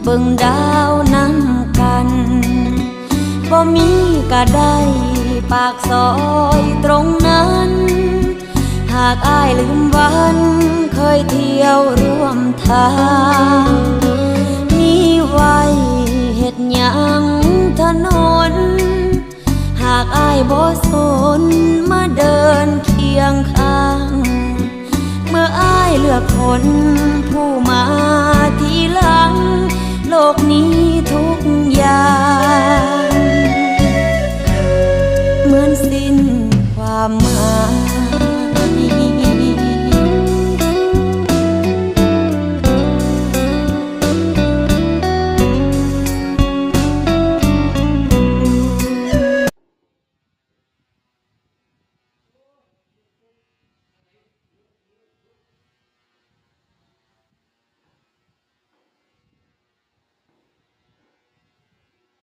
เบิ่งดาวนำกันบ่มีก็ได้ปากซอยตรงนั้นหากอ้ายลืมวันเคยเที่ยวร่วมทางมีไว้เฮ็ดหยังถนนหากอ้ายบ่สนมาเดินเคียงข้างเมื่ออ้ายเลือกคนผู้มาทีหลังโลกนี้